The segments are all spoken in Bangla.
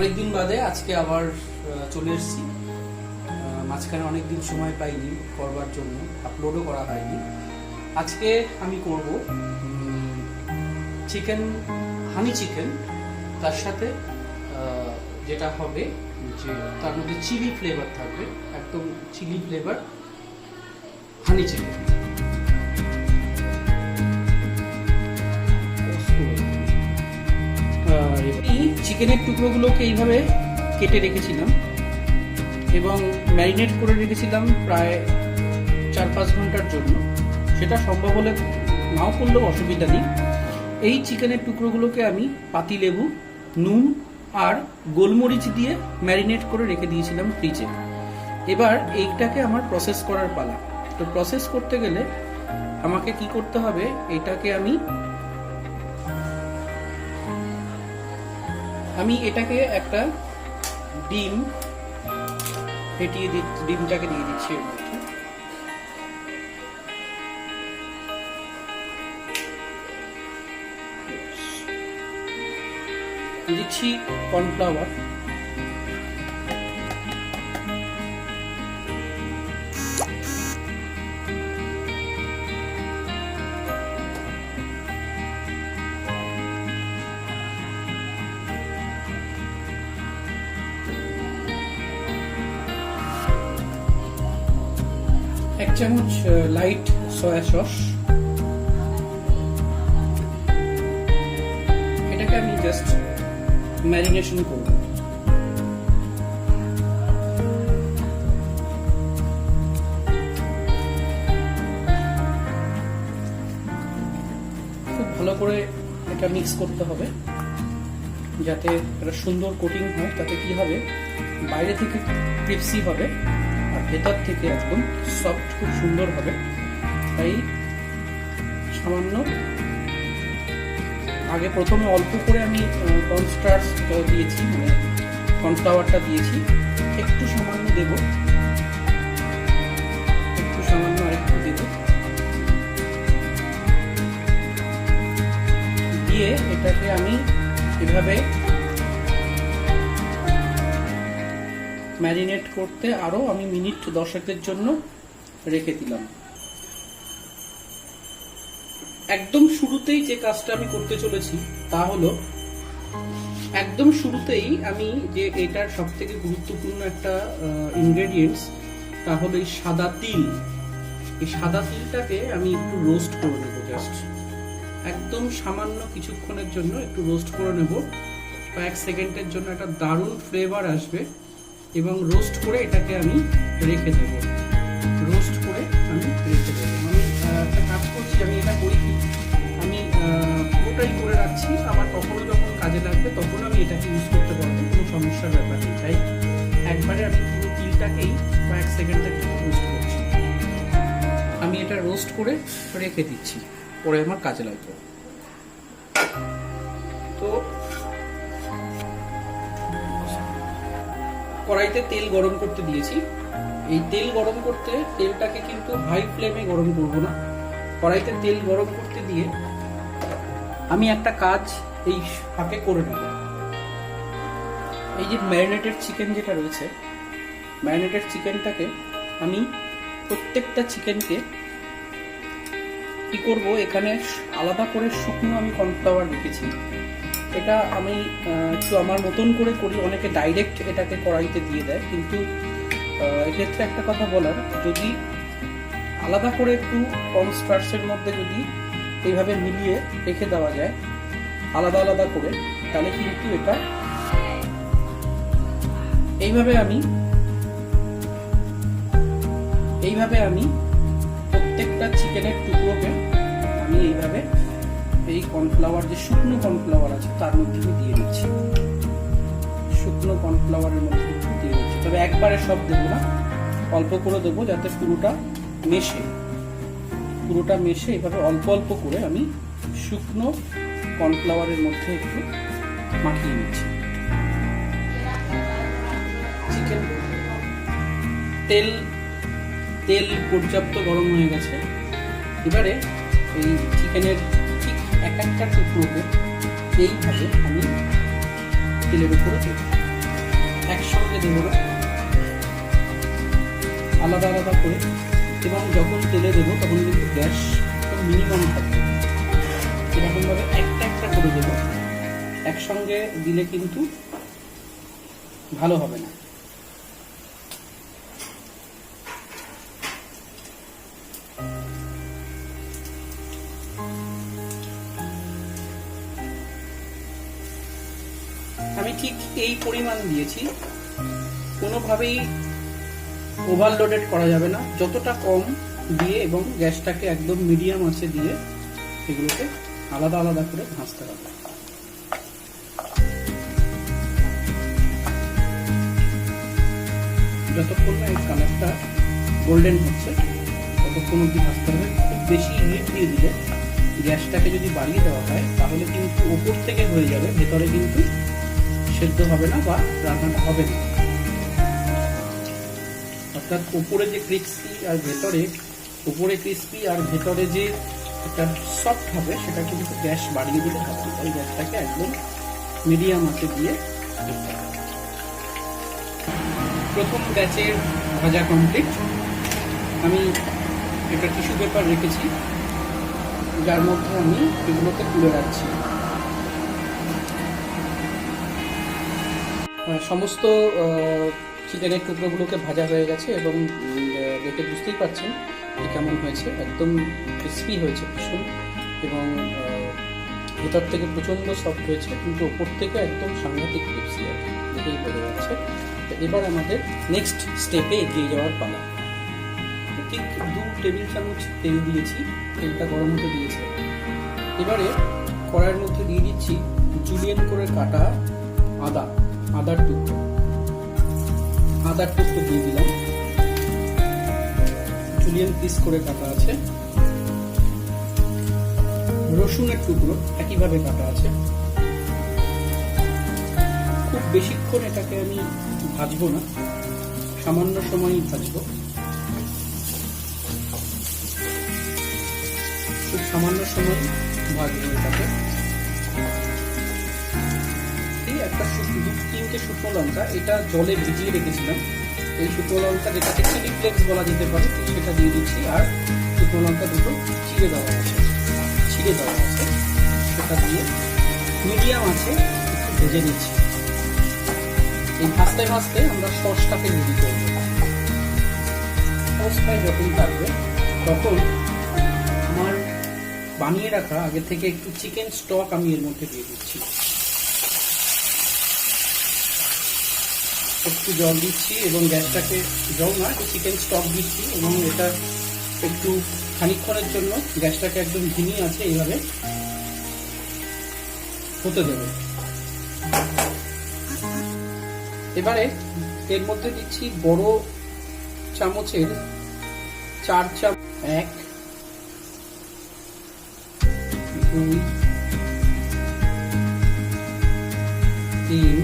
অনেকদিন বাদে আজকে আবার চলে এসেছি। মাঝখানে অনেকদিন সময় পাইনি করবার জন্য, আপলোডও করা হয়নি। আজকে আমি করব চিকেন, হানি চিকেন। তার সাথে যেটা হবে যে তার মধ্যে চিলি ফ্লেভার থাকবে, একদম চিলি ফ্লেভার হানি চিকেন। এই চিকেনের টুকরোগুলোকে এইভাবে কেটে রেখেছিলাম এবং ম্যারিনেট করে রেখেছিলাম প্রায় 4-5 ঘন্টার জন্য। সেটা সম্ভব হলে নাও করলেও অসুবিধা নেই। এই চিকেনের টুকরোগুলোকে আমি পাতিলেবু, নুন আর গোলমরিচ দিয়ে ম্যারিনেট করে রেখে দিয়েছিলাম ফ্রিজে। এবার এইটাকে আমার প্রসেস করার পালা। তো প্রসেস করতে গেলে আমাকে কি করতে হবে, এটাকে আমি এটাকে একটা ডিম ফেটিয়ে ডিমটাকে দিয়ে দিচ্ছি এর মধ্যে। দিচ্ছি কর্নফ্লাওয়ার, এক চামচ লাইট সয়া সস। এটাকে আমি জাস্ট ম্যারিনেশন করব। খুব ভালো করে এটা মিক্স করতে হবে যাতে একটা সুন্দর কোটিং হয়। তাতে কি হবে, বাইরে থেকে ক্রিপসি হবে আর ভেতর থেকে একদম সফট, খুব সুন্দর হবে। তাই সামান্য আগে প্রথমে অল্প করে আমি কর্নস্টার্চ দিয়েছি, মানে কর্নফ্লাওয়ারটা দিয়েছি। একটু সামান্য দেব, একটু সামান্য আরেকটু দেব, দিয়ে এটাকে আমি এভাবে ম্যারিনেট করতে আরো আমি মিনিট 10 জন্য রেখে দিলাম। একদম শুরুতেই যে কাজটা আমি করতে চলেছি তা হলো, একদম শুরুতেই আমি যে এটার সব থেকে গুরুত্বপূর্ণ একটা ইনগ্রেডিয়েন্টস, তা হলো এই সাদা তিল। এই সাদা তিলটাকে আমি একটু রোস্ট করে নেবো, জাস্ট একদম সামান্য কিছুক্ষণের জন্য একটু রোস্ট করে নেব। কয়েক সেকেন্ডের জন্য একটা দারুণ ফ্লেভার আসবে এবং রোস্ট করে এটাকে আমি রেখে দেবো। রোস্ট করে আমি রেখে দেবো, মানে একটা কাজ করছি আমি, এটা করি কি, আমি পুরোটাই করে রাখছি। আমার কখনো যখন কাজে লাগবে তখন আমি এটাকে ইউজ করতে পারবো, কোনো সমস্যার ব্যাপার নেই। তাই একবারে আমি পুরো তিলটাকেই কয়েক সেকেন্ডের জন্য রোস্ট করছি। আমি এটা রোস্ট করে রেখে দিচ্ছি, পরে আমার কাজে লাগবে। তো কড়াইতে তেল গরম করতে দিয়েছি। এই তেল গরম করতে, তেলটাকে কিন্তু হাই ফ্লেমে গরম করব না। কড়াইতে তেল গরম করতে দিয়ে আমি একটা কাজ এই ফাঁকে করে নেব। এই যে ম্যারিনেটেড চিকেন যেটা রয়েছে, ম্যারিনেটেড চিকেনটাকে আমি প্রত্যেকটা চিকেনকে কি করব, এখানে আলাদা করে শুকনো আমি কর্নফ্লাওয়ার রেখেছি। এটা আমি একটু আমার মতন করে করি, অনেকে ডাইরেক্ট এটাকে কড়াইতে দিয়ে দেয়। কিন্তু এক্ষেত্রে একটা কথা বলার, যদি আলাদা করে একটু কর্নস্টার্চের মধ্যে যদি এইভাবে মিলিয়ে রেখে দেওয়া যায় আলাদা আলাদা করে, তাহলে কিন্তু এটা এইভাবে আমি প্রত্যেকটা চিকেনের টুকরোকে আমি এইভাবে এই কর্নফ্লাওয়ার, যে শুকনো কর্নফ্লাওয়ার আছে তার মধ্যে দিয়ে দিচ্ছি। শুকনো কর্নফ্লাওয়ারের মধ্যে দিয়ে দিচ্ছি, তবে একবারে সব দেবো না, অল্প করে দেবো যাতে পুরোটা মেশে। এভাবে অল্প অল্প করে আমি শুকনো কর্নফ্লাওয়ারের মধ্যে একটু মাখিয়ে নিচ্ছি। চিকেন তেল পর্যাপ্ত গরম হয়ে গেছে। এবারে এই চিকেনের ঠিক এক একটা টুকরোকে এইভাবে আমি তেলের উপরে দেব। একসঙ্গে দেবো না, আলাদা আলাদা করে, এবং যখন তেলে দেবো তখন কিন্তু গ্যাস মিনিমাম থাকবে। এরকমভাবে একটা একটা করে দেবো, একসঙ্গে দিলে কিন্তু ভালো হবে না। আমি ঠিক এই পরিমাণ দিয়েছি, কোনোভাবেই ওভারলোডেড করা যাবে না, যতটা কম দিয়ে এবং গ্যাসটাকে একদম মিডিয়াম আঁচে দিয়ে এগুলোকে আলাদা আলাদা করে ভাজতে হবে। যতক্ষণ না এই কালারটা গোল্ডেন হচ্ছে ততক্ষণ অব্দি ভাজতে হবে। খুব বেশি হিট দিয়ে দিলে, গ্যাসটাকে যদি বাড়িয়ে দেওয়া হয় তাহলে কিন্তু ওপর থেকে হয়ে যাবে, ভেতরে কিন্তু সেদ্ধ হবে না বা রান্নাটা হবে না। অর্থাৎ উপরে যে ক্রিস্পি আর ভেতরে যে একটা সফট হবে, সেটা কিন্তু গ্যাস বাড়িয়ে দিলে হবে। তাই গ্যাসটাকে একদম মিডিয়াম আঁচে দিয়ে প্রথম ব্যাচের ভাজা কমপ্লিট। আমি একটা টিস্যু পেপার রেখেছি, যার মধ্যে আমি এগুলোকে তুলে রাখছি। সমস্ত চিকেনের টুকরোগুলোকে ভাজা হয়ে গেছে এবং দেখে বুঝতেই পারছেন যে কেমন হয়েছে। একদম ক্রিস্পি হয়েছে ভীষণ, এবং ভেতর থেকে প্রচণ্ড সফট হয়েছে, কিন্তু ওপর থেকে একদম সাংঘাতিক ক্রিস্পি আর কি, দেখেই বোঝা যাচ্ছে। তো এবার আমাদের নেক্সট স্টেপে এগিয়ে যাওয়ার পালা। ঠিক 2 টেবিল চামচ তেল দিয়েছি, তেলটা গরম হতে দিয়েছে। এবারে কড়াইয়ের মধ্যে দিয়ে দিচ্ছি জুলিয়েন করে কাটা আদার টুকরো দিয়ে দিলাম। জুলিয়েন পিস করে কাটা আছে। রসুনের টুকরো একইভাবে কাটা আছে। খুব বেশিক্ষণ এটাকে আমি ভাজবো না, সামান্য সময়ই ভাজবো। খুব সামান্য সময় ভাজবো এটাকে। একটা 2-3টে শুকনো লঙ্কা, এটা জলে ভিজিয়ে রেখেছিলাম। এই শুকনো লঙ্কা, যেটাকে চিলি ফ্লেক্স বলা যেতে পারে, সেটা দিয়ে দিচ্ছি। আর শুকনো লঙ্কা দুটো ছিঁড়ে দেওয়া আছে, সেটা দিয়ে মিডিয়াম আছে একটু ভেজে নিচ্ছি। এই ভাজতে ভাজতে আমরা সসটাকে রেডি করবো। সসটায় যখন থাকবে তখন আমার বানিয়ে রাখা আগে থেকে একটু চিকেন স্টক আমি এর মধ্যে দিয়ে দিচ্ছি। একটু জল দিচ্ছি এবং গ্যাসটাকে, জল না, একটু চিকেন স্টক দিচ্ছি এবং এটা একটু খানিকক্ষণের জন্য গ্যাসটাকে একদম ধিমি আছে এইভাবে হতে দেবে। এবারে এর মধ্যে দিচ্ছি বড় চামচের 4 চামচ, 1, 2, 3,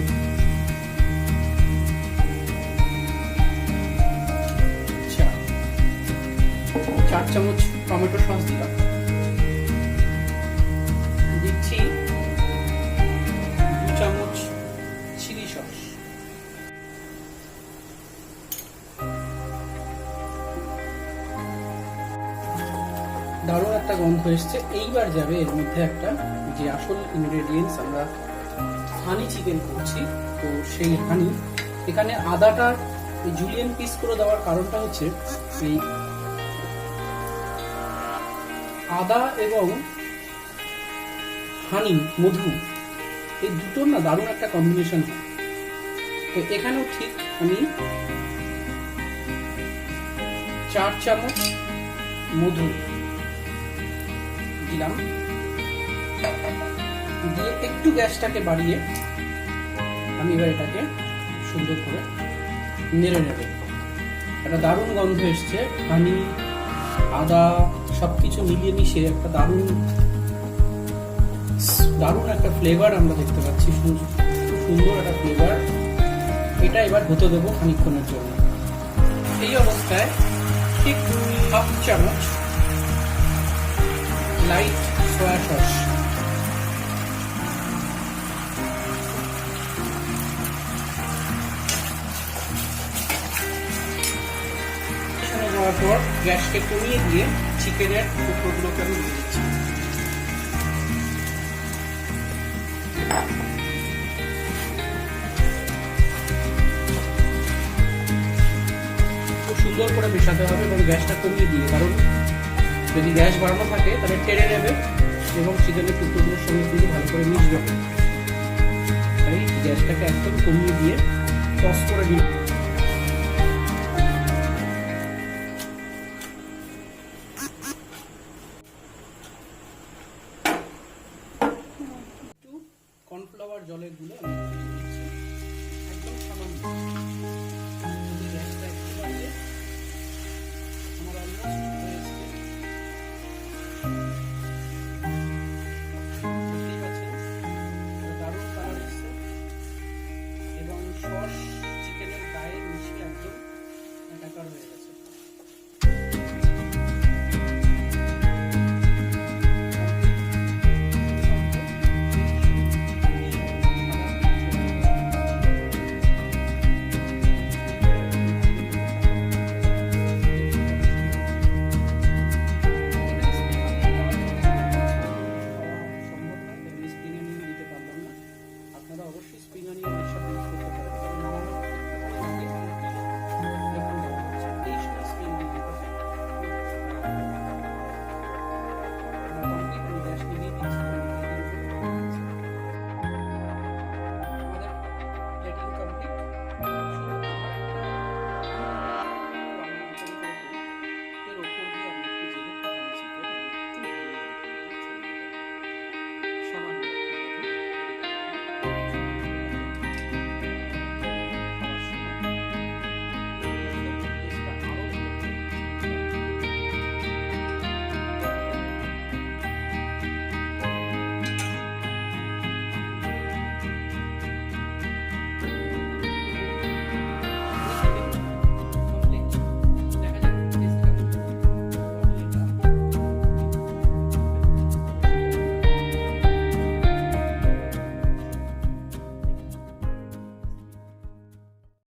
4 চামচ টমেটো সস দিলাম। দিচ্ছি 2 চামচ চিলি সস। দারুণ একটা গন্ধ এসছে। এইবার যাবে এর মধ্যে একটা, যে আসল ইনগ্রেডিয়েন্টস, আমরা হানি চিকেন করছি, তো সেই হানি। এখানে আদাটা জুলিয়েন পিস করে দেওয়ার কারণটা হচ্ছে এই আদা এবং হানি, মধু, এই দুটোর না দারুণ একটা কম্বিনেশন হয়। তো এখানেও ঠিক আমি 4 চামচ মধু দিলাম, দিয়ে একটু গ্যাসটাকে বাড়িয়ে আমি এবার এটাকে সুন্দর করে নেড়ে নেব। একটা দারুণ গন্ধ এসছে, হানি, আদা সবকিছু মিলিয়ে মিশে একটা দারুণ একটা ফ্লেভার আমরা দেখতে পাচ্ছি, সুন্দর একটা ফ্লেভার। এটা এবার হতে দেবো খানিকক্ষণের জন্য। এই অবস্থায় ঠিক 1/2 চামচ লাইট সয়া সস, এরপর গ্যাসকে কমিয়ে দিয়ে চিকেনের টুকরোগুলোকে আমি দিয়ে দিচ্ছি। খুব সুন্দর করে মেশাতে হবে এবং গ্যাসটা কমিয়ে দিয়ে, কারণ যদি গ্যাস বাড়ানো থাকে তাহলে টেনে নেবে এবং চিকেনের টুকরোগুলোর সঙ্গে কিন্তু ভালো করে মিশবে। তাই গ্যাসটাকে একদম কমিয়ে দিয়ে টস করে দিন।